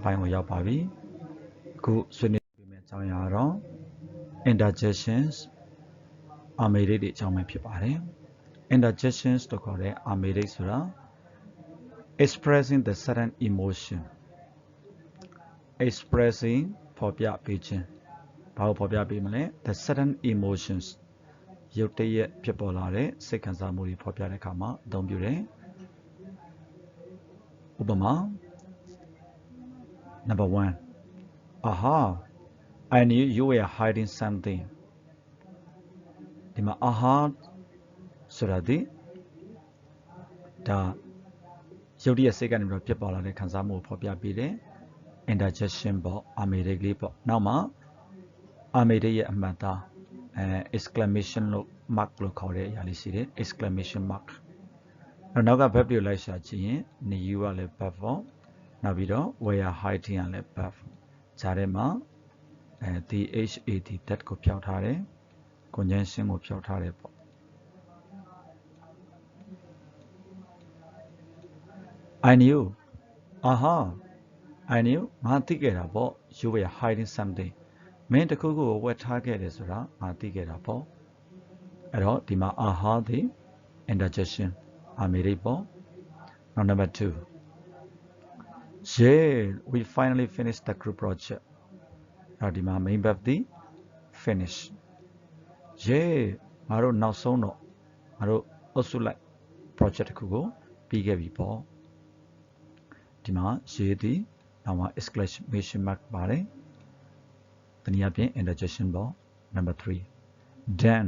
ပိုင်းကိုရောက်ပါပြီအခုဆွေးနွေးပေးမယ့်အကြောင်းအရာတော့ interjections အာမေရိတ်တွေအကြောင်းပဲဖြစ်ပါတယ် interjections လို့ခေါ်တဲ့အာမေရိတ်ဆိုတာ expressing the sudden emotion expressing ဖော်ပြပေးခြင်းဘာကိုဖော်ပြပေးမလဲ the sudden emotions ရုတ်တရက်ဖြစ်ပေါ်လာတဲ့စိတ်ခံစားမှုတွေဖော်ပြတဲ့အခါမှာအသုံးပြုတယ်ဥပမာ number 1 aha I knew you were hiding something ဒီမှာ aha ဆိုတာဒီဒါရုတ်တရက်စိတ်ကနေပြီးတော့ဖြစ်ပေါ်လာတဲ့ခံစားမှုကိုဖော်ပြပေးတယ် interjection ပေါ့အာမေရိတ်လေးပေါ့နောက်မှာအာမေရိတ်ရဲ့အမှတ်သားexclamation လို့ mark လို့ခေါ်တဲ့အရာလေးရှိတယ် exclamation mark နောက်က verb တွေလိုက်ရှာကြည့်ရင် knew ကလည်း verb ပေါ့နောက်ပြီးတော့ were hiding ကလည်း verb ဂျာထဲမှာthe hat that ကိုဖျောက်ထားတယ် conjunction ကိုဖျောက်ထားတယ်ပေါ့I knew aha I knew ငါသိခဲ့တာပေါ့ you were hiding something မင်းတခုခုကိုဝတ်ထားခဲ့တယ်ဆိုတာငါသိခဲ့တာပေါ့အဲ့တော့ဒီမှာ aha ဒီ interjection အာမေရိတ်ပေါ့နောက် number 2 yeah we finally finished the group project အဲ့ဒီမှာ main verb ဒီ finish yeah ငါတို့နောက်ဆုံးတော့ငါတို့အုပ်စုလိုက် project တစ်ခုကိုပြီးခဲ့ပြီပေါ့ဒီမှာ yeah ဒီနောက်မှာ exclamation mark ပါတယ်တနည်းအားဖြင့် interjection ပေါ့ number 3 then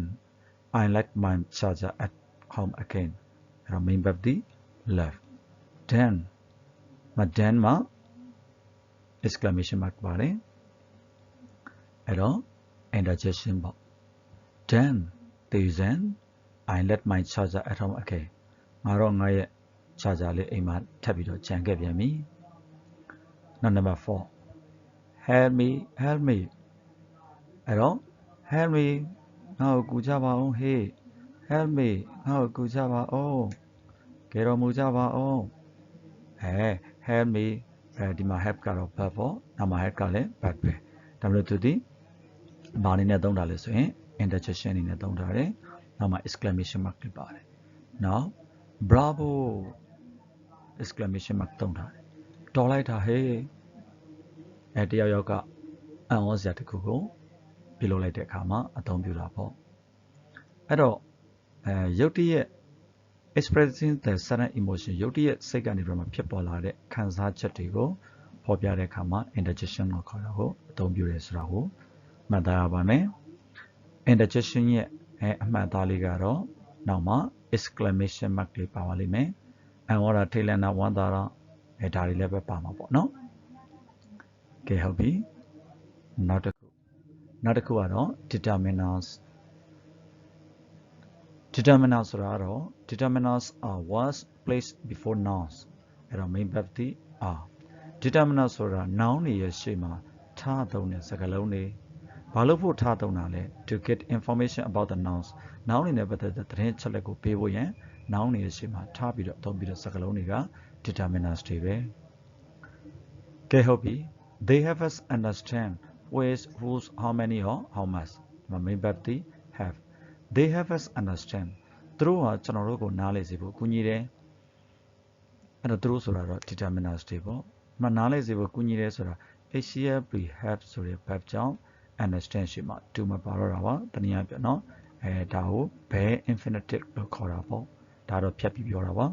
I left my charger at home again အဲ့တော့ main verb ဒီ left then မှာ then မှာ exclamation mark ပါတယ်အဲ့တော့ interjection ပေါ့ then then I left my charger at home again ငါတော့ငါရဲ့ charger လေးအိမ်မှာထပ်ပြီးတော့ကျန်ခဲ့ပြန်ပြီနောက် number 4 help me အဲ့တော့ help me ငါ့ကိုကူကြပါအောင် hey help me ငါ့ကိုကူကြပါအောင်ကယ်တော်မူကြပါအောင်help me ဒီမှာ help ကတော့ verb ပေါ့နောက်မှာ help ကလည်း verb ပဲဒါမျိုးသူဒီဘာအနေနဲ့သုံးတာလဲဆိုရင် interjection အနေနဲ့သုံးထားတယ်နောက်မှာ exclamation mark တွေပါတယ်နောက် bravo exclamation mark သုံးထားတယ်တော်လိုက်တာဟေးတယောက်ယောက်ကအံ့ဩစရာတစ်ခုကိုပြုလုပ်လိုက်တဲ့အခါမှာအသုံးပြုတာပေါ့အဲ့တော့ရုတ်တရက် expressing the sudden emotion ရုတ်တရက်စိတ်ကနေပြီးမှဖြစ်ပေါ်လာတဲ့ခံစားချက်တွေကိုဖော်ပြတဲ့အခါမှာ interjection ကိုခေါ်တာကိုအသုံးပြုတယ်ဆိုတာကိုမှတ်သားရပါမယ် interjection ရဲ့အမှတ်သားလေးကတော့နောက်မှာ exclamation mark လေးပါပါလိမ့်မယ်အံ့ဩတာထိတ်လန့်တာဝမ်းသာတာဒါတွေလည်းပဲပါမှာပေါ့နော်ကဲဟုတ်ပြီနောက်တစ်ခုကတော့ determiners determiners ဆိုတာကတော့ determiners are words placed before nouns အဲ့တော့ main verb ဒီ are determiners ဆိုတာ noun တွေရဲ့ရှေ့မှာထားသုံးတဲ့စကားလုံးတွေဘာလို့ဖို့ထားသုံးတာလဲ to get information about the nouns noun တွေနဲ့ပတ်သက်တဲ့သတင်းချက်လက်ကိုပေးဖို့ရန် noun တွေရဲ့ရှေ့မှာထားပြီးတော့အသုံးပြီးတဲ့စကားလုံးတွေက determiners တွေပဲကဲဟုတ်ပြီ they have us understand where's who's how many or how much ဒီမှာ main verb ဒီ have they have us understand သူတို့ကကျွန်တော်တို့ကိုနားလည်စေဖို့ကူညီတယ်အဲ့တော့သူတို့ဆိုတာတော့ determiners တွေပေါ့မနားလည်စေဖို့ကူညီတယ်ဆိုတာ HCF have ဆိုတဲ့ verb ကြောင့် understand ရှိမှာ to မပါတော့တာပါတနည်းအားဖြင့်เนาะဒါကို bare infinitive လို့ခေါ်တာပေါ့ဒါတော့ဖြတ်ပြီးပြောတာပါ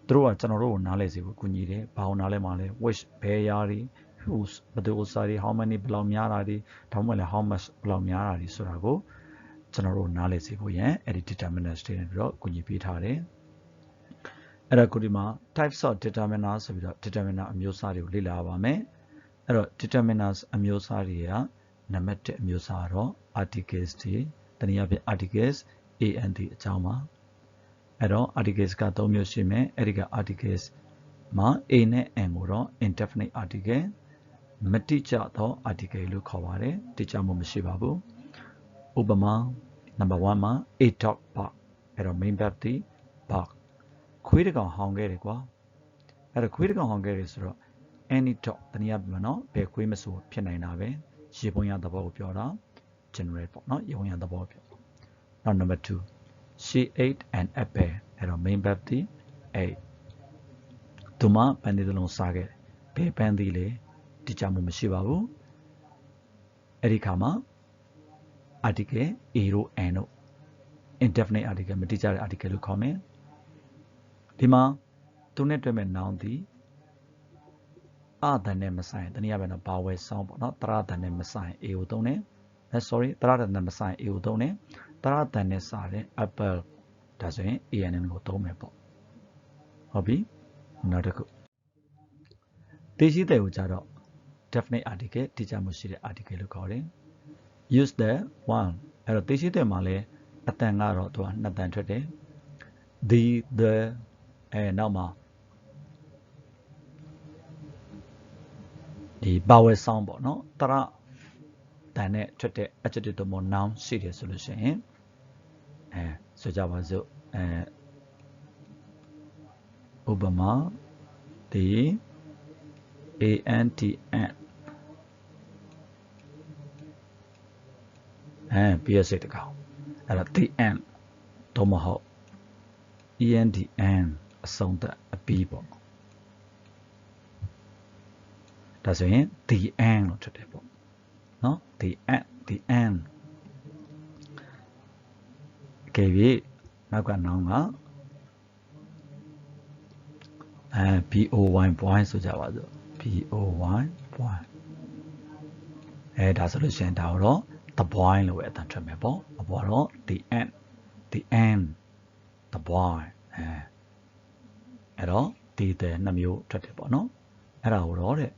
သူတို့ကကျွန်တော်တို့ကိုနားလည်စေဖို့ကူညီတယ်ဘာလို့နားလည်မှာလဲ which ဘယ်ရာတွေ whose ဘယ်သူဥစားတွေ how many ဘယ်လောက်များတာတွေဒါမှမဟုတ်လည်း how much ဘယ်လောက်များတာတွေဆိုတာကိုကျွန်တော်တို့နားလည်စေဖို့ရန်အဲ့ဒီ determiners တွေနဲ့ပြီးတော့ကူညီပေးထားတယ်အဲ့ဒါကိုဒီမှာ types of determiners ဆိုပြီးတော့ determiner အမျိုးအစားတွေကိုလေ့လာပါမယ်အဲ့တော့ determiners အမျိုးအစားတွေကနံပါတ်1အမျိုးအစားတော့ articles တွေတနည်းအားဖြင့် articles and အကြောင်းပါအဲ့တော့ articles က3မျိုးရှိမယ်အဲ့ဒီက articles မှာ a နဲ့ n ကိုတော့ indefinite article မတိကျသော article လို့ခေါ်ပါတယ်တိကျမှုမရှိပါဘူးဥပမာ number 1မှာ a dog bark အဲ့တော့ main verb ဒီ bark ခွေးတစ်ကောင်ဟောင်ခဲ့တယ်ကွာအဲ့တော့ခွေးတစ်ကောင်ဟောင်ခဲ့တယ်ဆိုတော့ any dog တနည်းအားဖြင့်နော်ဘယ်ခွေးမဆိုဖြစ်နိုင်တာပဲရေပုံရသဘောကိုပြောတာ generate ပေါ့နော်ရေပုံရသဘောပြောနောက် number 2 she ate an apple အဲ့တော့ main verb ဒီ ate သူမပန်းသီးတစ်လုံးစားခဲ့ဘယ်ပန်းသီးလဲတိကျမှုမရှိပါဘူးအဲ့ဒီခါမှာ article a တို့ n တို့ indefinite article မတိကျတဲ့ article လို့ခေါ်မယ်ဒီမှာသူနဲ့တွေ့မဲ့ noun ဒီအတန်နဲ့မဆိုင်တနည်းအားဖြင့်တော့ vowel sound ပေါ့နော်တရတန်နဲ့မဆိုင် a ကိုသုံးတယ်sorry တရတန်နဲ့မဆိုင် a ကိုသုံးတယ်တရတန်နဲ့စားတဲ့ apple ဒါဆိုရင် ann ကိုသုံးမယ်ပေါ့ဟုတ်ပြီနောက်တစ်ခုသိရှိတဲ့ကိုကြတော့ definite article တိကျမှုရှိတဲ့ article လို့ခေါ်တယ် use the one အဲ့တော့သိရှိတဲ့မှာလဲအတန်ကတော့သူကနှစ်တန်ထွက်တယ် the နောက်မှာဒီ vowel sound ပေါ့နော်တရတန်နဲ့ထွက်တဲ့ adjective တို့ noun ရှိတယ်ဆိုလို့ရှိရင်ဆိုကြပါစို့ဥပမာဒီ antn ပြည့်စိတ်တကောင်အဲ့ဒါ the end တော့မဟုတ် endn အဆုံးသတ်အပြီးပေါ့ဒါဆိုရင် the end လို့ထွက်တယ်ပေါ့နော် the end ကဲပြီနောက်ကနောင်ကboy boy ဆိုကြပါစို့ boy boy ဒါဆိုလို့ရှိရင်ဒါတော့ the boy လို့ပဲအတန်ထွက်မယ်ပေါ့အပေါ်တော့ the end the boy အဲ့တော့ the နှစ်မျိုးထွက်တယ်ပေါ့နော်အဲ့ဒါကိုတော့တဲ့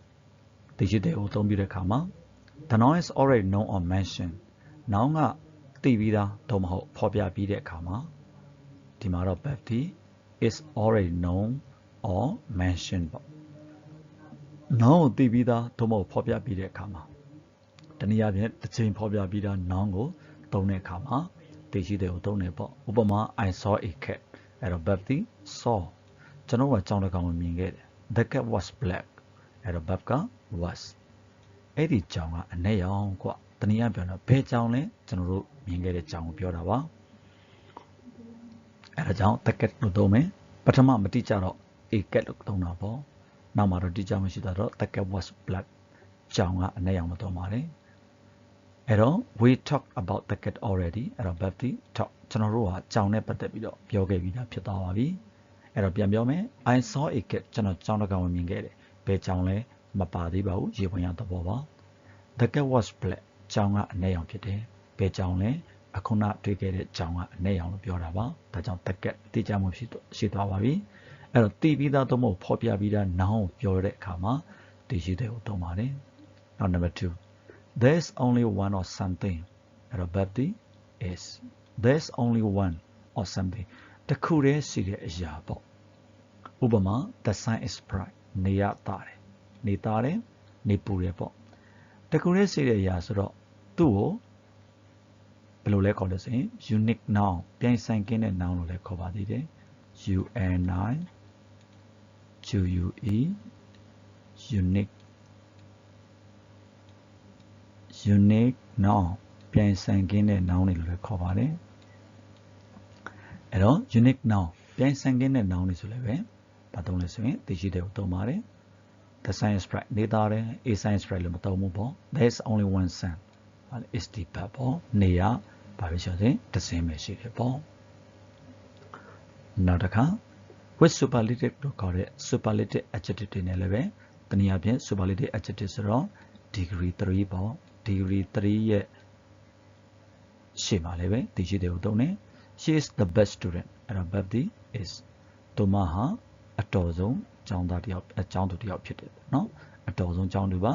သိရှိတဲ့ကိုအသုံးပြုတဲ့အခါမှာ the noun is already known or mentioned noun ကသိပြီးသားတော့မဟုတ်ဖော်ပြပြီးတဲ့အခါမှာဒီမှာတော့ verb is already known or mentioned ပေါ့ noun ကိုသိပြီးသားတော့မဟုတ်ဖော်ပြပြီးတဲ့အခါမှာတနည်းအားဖြင့်တစ်ချိန်ဖော်ပြပြီးသား noun ကိုသုံးတဲ့အခါမှာသိရှိတဲ့ကိုသုံးတယ်ပေါ့ဥပမာ I saw a cat အဲ့တော့ verb saw ကျွန်တော်ကကြောင်တစ်ကောင်ကိုမြင်ခဲ့တယ် the cat was black အဲ့တော့ verb က was အဲ့ဒီကြောင်ကအနက်ရောင်ကွတနည်းအားဖြင့်တော့ဘယ်ကြောင်လဲကျွန်တော်တို့မြင်ခဲ့တဲ့ကြောင်ကိုပြောတာပါအဲ့ဒါကြောင့် the cat လို့သုံးမယ်ပထမမတိကျတော့ a cat လို့သုံးတာပေါ့နောက်မှာတော့တိကျမရှိတော့ the cat was black ကြောင်ကအနက်ရောင်လို့သုံးပါတယ်အဲ့တော့ we talked about the cat already အဲ့တော့ verb talk ကျွန်တော်တို့ကကြောင်နဲ့ပတ်သက်ပြီးတော့ပြောခဲ့ပြီးသားဖြစ်သွားပါပြီအဲ့တော့ပြန်ပြောမယ် I saw a cat ကျွန်တော်ကြောင်တစ်ကောင်ကိုမြင်ခဲ့တယ်ဘယ်ကြောင်လဲမပါသေးပါဘူးရေဝင်ရသဘောပါ the cat was black ကြောင်ကအနက်ရောင်ဖြစ်တယ်ဘယ်ကြောင်လဲအခုနတွေ့ခဲ့တဲ့ကြောင်ကအနက်ရောင်လို့ပြောတာပါဒါကြောင့် the cat တိကျမှုရှိသွားပါပြီအဲ့တော့သိပြီးသားသို့မဟုတ်ဖော်ပြပြီးသား noun ကိုပြောတဲ့အခါမှာသိရှိတဲ့ကိုသုံးပါတယ်နောက် number 2 there's only one or something အဲ့တော့ verb is there's only one or something တခုတည်းရှိတဲ့အရာပေါ့ဥပမာ the sun is bright နေရတာတယ်နေသားတယ်နေပူတယ်ပေါ့တခုတည်းရှိတဲ့အရာဆိုတော့သူ့ကိုဘယ်လိုလဲခေါ်လို့ဆိုရင် unique noun ပြိုင်ဆိုင်ကင်းတဲ့ noun လို့လည်းခေါ်ပါသေးတယ် unique noun ပြိုင်ဆိုင်ကင်းတဲ့ noun တွေလို့လည်းခေါ်ပါတယ်အဲ့တော့ unique noun ပြိုင်ဆိုင်ကင်းတဲ့ noun တွေဆိုလည်းပဲဘာသုံးလဲဆိုရင်သိရှိတဲ့ကိုသုံးပါတယ် the sun is bright နေသားတယ် a sun is bright လို့မသုံးဘူးပေါ့ there is only one sun is the verb ပေါ့နေရဘာပဲဆိုရင်တစ်စင်းပဲရှိတယ်ပေါ့နောက်တစ်ခါ with superlative လို့ခေါ်တဲ့ superlative adjective တွေနဲ့လည်းပဲတနည်းအားဖြင့် superlative adjective ဆိုတော့ degree 3ပေါ့ degree 3ရဲ့ရှေ့မှာလည်းပဲသိရှိတဲ့ကိုသုံးတယ် she is the best student အဲ့တော့ verb is သူမဟာအတော်ဆုံးကျောင်းသူတယောက်ဖြစ်တယ်ပေါ့နော်အတော်ဆုံးကျောင်းသူပါ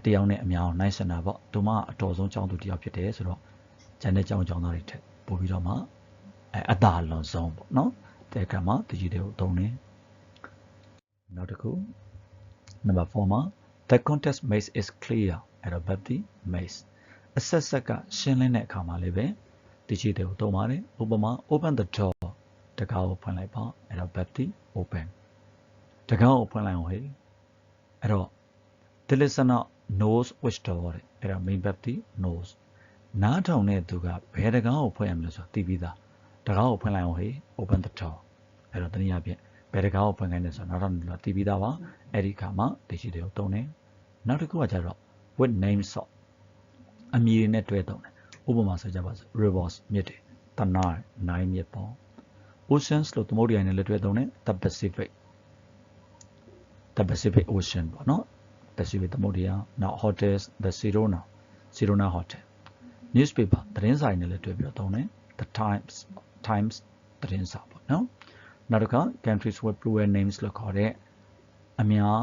တယောက်နဲ့အများအောင်နိုင်စနာပေါ့သူမအတော်ဆုံးကျောင်းသူတယောက်ဖြစ်တယ်ဆိုတော့ကျန်တဲ့ကျောင်းသားတွေထက်ပို့ပြီးတော့မှအသာလွန်ဆုံးပေါ့နော်တဲ့ကမှာသိရှိတဲ့ကိုသုံးတယ်နောက်တစ်ခု number 4မှာ the context maze is clear အဲ့တော့ verb maze အဆက်ဆက်ကရှင်းလင်းတဲ့အခါမှာလည်းပဲသိရှိတဲ့ကိုသုံးပါတယ်ဥပမာ open the door တကားကိုဖွင့်လိုက်ပါအဲ့တော့ verb open တကားကိုဖွင့်လိုက်အောင်ဟဲ့ အဲ့တော့ the listener knows which door တဲ့အဲ့တော့ main verb ဒီ knows နားထောင်တဲ့သူကဘယ်တကားကိုဖွင့်ရမလဲဆိုတော့သိပြီးသားတကားကိုဖွင့်လိုက်အောင်ဟေး open the door အဲ့တော့တနည်းအားဖြင့်ဘယ်တကားကိုဖွင့်ခိုင်းလဲဆိုတော့နားထောင်တဲ့သူကသိပြီးသားပါအဲ့ဒီအခါမှာသိရှိတယ်ကိုသုံးတယ်နောက်တစ်ခုကကျတော့ with names of အမည်တွေနဲ့တွဲသုံးတယ်ဥပမာဆိုကြပါစို့ rivers မြစ်တွေ the Nile နိုင်မြစ်ပေါ့ oceans လို့သမုဒ္ဒရာနဲ့လည်းတွဲသုံးတယ် the Pacific Ocean ပေါ့နော် Pacific သမုဒ္ဒရာနောက် hotels the Sirona Hotel newspaper သတင်းစာတွေနဲ့လည်းတွဲပြီးတော့သုံးတယ် the Times သတင်းစာပေါ့နော်နောက်တစ်ခါ countries with plural names လို့ခေါ်တဲ့အများ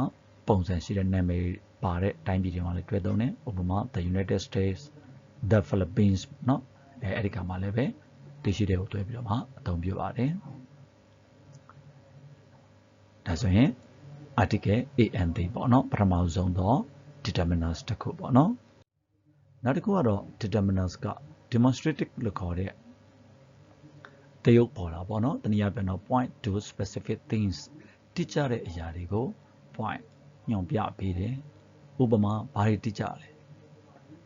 ပုံစံရှိတဲ့နာမည်ပါတဲ့တိုင်းပြည်တွေမှာလည်းတွဲသုံးတယ်ဥပမာ the United States the Philippines เนาะအဲ့ဒီကမှာလည်းပဲသိရှိတဲ့ကိုတွဲပြီးတော့မှအသုံးပြုပါတယ်ဒါဆိုရင် article and ပေါ့เนาะပထမဆုံးတော့ determiners တစ်ခုပေါ့เนาะနောက်တစ်ခုကတော့ determiners က demonstrative လို့ခေါ်တဲ့တရုပ်ပေါ်တာပေါ့เนาะတနည်းအားဖြင့်တော့ point to specific things တိကျတဲ့အရာတွေကို point ညွှန်ပြပေးတယ်ဥပမာဘာတွေတိကျလဲ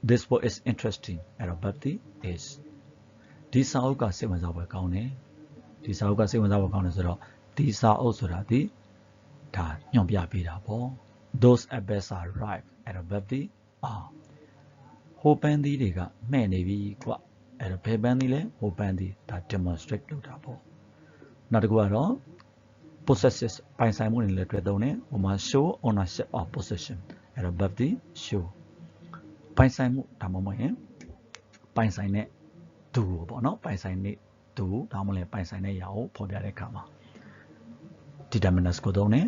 This book is interesting အဲ့တော့ verb is ဒီစာအုပ်ကစိတ်ဝင်စားဖွယ်ကောင်းတယ်ဒီစာအုပ်ကစိတ်ဝင်စားဖွယ်ကောင်းတယ်ဆိုတော့ဒီစာအုပ်ဆိုတာဒီဒါညွှန်ပြပေးတာပေါ့ Those apples are ripe အဲ့တော့ verb are ဟိုပန်းသီးတွေကမှဲ့နေပြီကွအဲ့တော့ဘယ်ပန်းသီးလဲဟိုပန်းသီးဒါ demonstrate လုပ်တာပေါ့နောက်တစ်ခုကတော့ possesses ပိုင်ဆိုင်မှုတွေလည်းတွေ့သုံးတယ်ဟိုမှာ show ownership of possession အဲ့တော့ verb showပိုင်ဆိုင်မှုဒါမှမဟုတ်ရင်ပိုင်ဆိုင်တဲ့သူပေါ့နော်ပိုင်ဆိုင်တဲ့သူဒါမှမဟုတ်ပိုင်ဆိုင်တဲ့ຢာကိုဖော်ပြတဲ့အခါမှာ determiners ကိုသုံးတယ်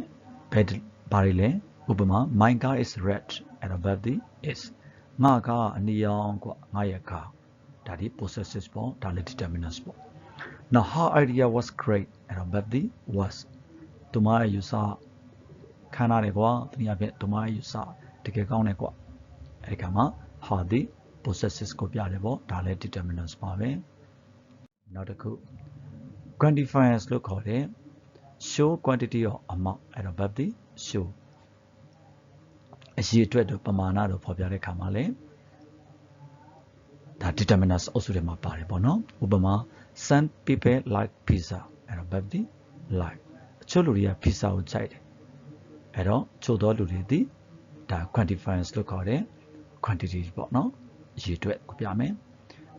ဘယ်ဘာတွေလဲဥပမာ my car is red အဲ့တော့ verb is ငါကားအနီရောင်ကွငါရဲ့ကားဒါဒီ possesses ပေါ့ဒါလည်း determiners ပေါ့ now her idea was great အဲ့တော့ verb was သူမရဲ့ယူဆခံရတယ်ကွာတနည်းအားဖြင့်သူမရဲ့ယူဆတကယ်ကောင်းတယ်ကွာအဲ့ဒီကမှာ how the possesses ကိုပြတယ်ပေါ့ဒါလည်း determinants ပါပဲနောက်တစ်ခု quantifiers လို့ခေါ်တယ် show quantity of amount အဲ့တော့ verb show အရေးအတွက်တို့ပမာဏတို့ဖော်ပြတဲ့အခါမှာလည်းဒါ determinants အုပ်စုထဲမှာပါတယ်ပေါ့နော်ဥပမာ some people like pizza အဲ့တော့ verb like အချို့လူတွေက pizza ကိုကြိုက်တယ်အဲ့တော့ချို့သောလူတွေဒီဒါ quantifiers လို့ခေါ်တယ်quantity ပေါ့နော်အရေးအတွက်ကိုပြမယ်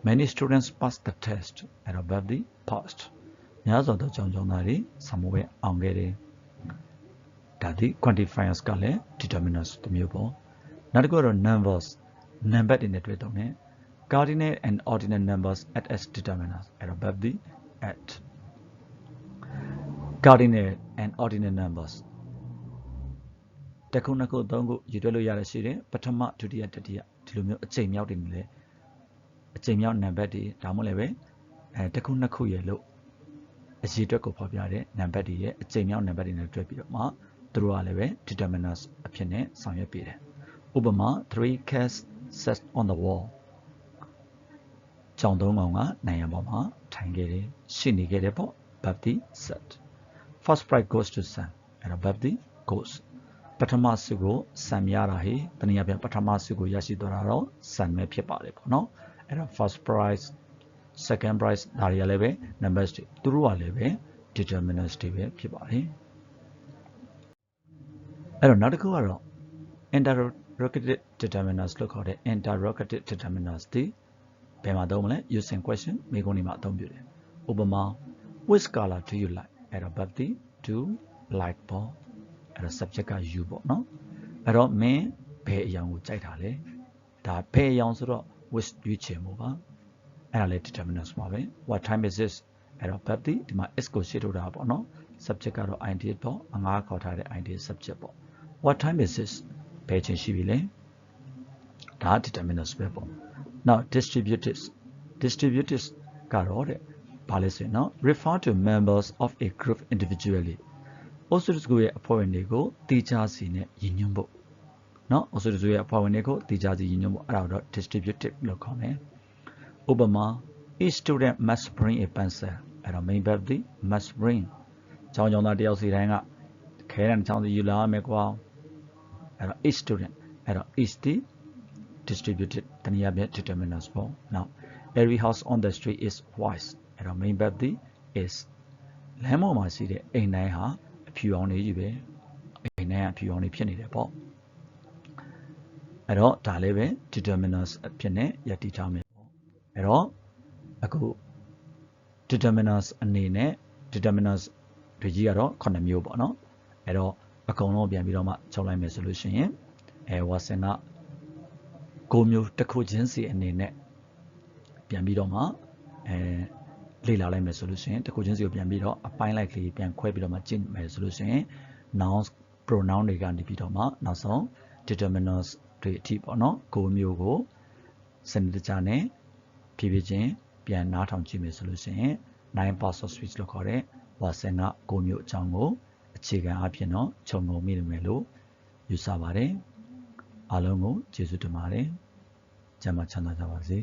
many students passed the test အဲ့တော့ verb passed များစွာသောကျောင်းသားတွေစာမေးပွဲအောင်ခဲ့တယ်ဒါဒီ quantifiers ကလည်း determinants တစ်မျိုးပေါ့နောက်တစ်ခုကတော့ numbers နံပါတ်တွေနဲ့တွေ့သုံးတယ် cardinal and ordinal numbers act as determinants အဲ့တော့ verb at cardinal and ordinal numbersတစ်ခုနှစ်ခုသုံးခုရည်တွက်လို့ရတဲ့ရှိတယ်ပထမဒုတိယတတိယဒီလိုမျိုးအချိန်မြောက်တွေနဲ့လည်းအချိန်မြောက်နံပါတ်တွေဒါမှမဟုတ်လည်းပဲတစ်ခုနှစ်ခုရဲ့လို့အရေးအတွက်ကိုဖော်ပြတဲ့နံပါတ်တွေရဲ့အချိန်မြောက်နံပါတ်တွေနဲ့တွဲပြီးတော့မှသူတို့ကလည်းပဲ determinants အဖြစ်နဲ့ဆောင်ရွက်ပေးတယ်ဥပမာ three cats sat on the wall ကြောင်သုံးကောင်ကနိုင်ရန်ပေါ်မှာထိုင်ခဲ့တယ်ရှိနေခဲ့တယ်ပေါ့ verb sat first prize goes to Sam အဲ့တော့ verb goes ပထမဆုကိုဆန်ရတာဟေတနည်းအားဖြင့်ပထမဆုကိုရရှိသွားတာတော့ဆန်ပဲဖြစ်ပါတယ်ပေါ့နော်အဲ့တော့ first prize second prize ဒါတွေကလည်းပဲ numbers တွေသူတို့ကလည်းပဲ determinants တွေပဲဖြစ်ပါတယ်အဲ့တော့နောက်တစ်ခုကတော့ interrogative determinants လို့ခေါ်တဲ့ interrogative determinants တွေဘယ်မှာသုံးမလဲ using question မေးခွန်းတွေမှာအသုံးပြုတယ်ဥပမာ which color do you like အဲ့တော့ verb do like ပေါ့အဲ့တော့ subject က you ပေါ့နော်အဲ့တော့မင်းဘယ်အရာကိုကြိုက်တာလဲဒါဘယ်အရာဆိုတော့ which ရွေးချယ်မှုပါအဲ့ဒါလည်း determinants ပါပဲ what time is this အဲ့တော့ verb ဒီမှာ is ကိုရှေ့ထုတ်တာပေါ့နော် subject ကတော့ id ပေါ့အငှားခေါ်ထားတဲ့ id subject ပေါ့ what time is this ဘယ်ချိန်ရှိပြီလဲဒါ determinants ပဲပေါ့ now distributives ကတော့တဲ့ဘာလဲဆိုရင်နော် refer to members of a group individually အုပ်စုတစ်ခုရဲ့အဖွဲ့ဝင်တွေကိုတိကျစီနဲ့ရည်ညွှန်းဖို့เนาะအုပ်စုတစ်ခုရဲ့အဖွဲ့ဝင်တွေကိုတိကျစီရည်ညွှန်းဖို့အဲ့ဒါတော့ distributive လို့ခေါ်မယ်ဥပမာ each student must bring a pencil အဲ့တော့ main verb ဒီ must bring ကျောင်းသားတယောက်စီတိုင်းကခဲတဲ့ချောင်းစီယူလာမယ်ကွာ အဲ့တော့ each student အဲ့တော့ each ဒီ distributed တနည်းအားဖြင့် determinants ပေါ့ now every house on the street is white အဲ့တော့ main verb ဒီ is လမ်းပေါ်မှာရှိတဲ့အိမ်တိုင်းဟာအဖြူရောင်တွေကြီးပဲအိမ်တိုင်းကအဖြူရောင်တွေဖြစ်နေတယ်ပေါ့အဲ့တော့ဒါလည်းပဲ determinants အဖြစ်နဲ့ရည်တည်ထားမယ်ပေါ့အဲ့တော့အခု determinants အနေနဲ့ determinants တွေကြီးကတော့9မျိုးပေါ့နော်အဲ့တော့အကုန်လုံးပြန်ပြီးတော့မှချုပ်လိုက်မယ်ဆိုလို့ရှိရင်Watson က9မျိုးတစ်ခုချင်းစီအနေနဲ့ပြန်ပြီးတော့မှလေ့လာလိုက်မယ်ဆိုလို့ရှိရင်တစ်ခုချင်းစီကိုပြန်ပြီးတော့အပိုင်းလိုက်ကလေးပြန်ခွဲပြီးတော့မှကြည့်မယ်ဆိုလို့ရှိရင် nouns pronoun တွေကနေပြီးတော့မှနောက်ဆုံး determinants တွေအထိပေါ့နော်9မျိုးကိုစနစ်တကျနဲ့ဖြည်းဖြည်းချင်းပြန်နားထောင်ကြည့်မယ်ဆိုလို့ရှိရင် nine parts of speech လို့ခေါ်တဲ့ Watson က9မျိုးအကြောင်းကိုအခြေခံအဖြစ်တော့ခြုံငုံမိမယ်လို့ယူဆပါတယ်အားလုံးကိုကျေးဇူးတင်ပါတယ်ကျမ်းမာချမ်းသာကြပါစေ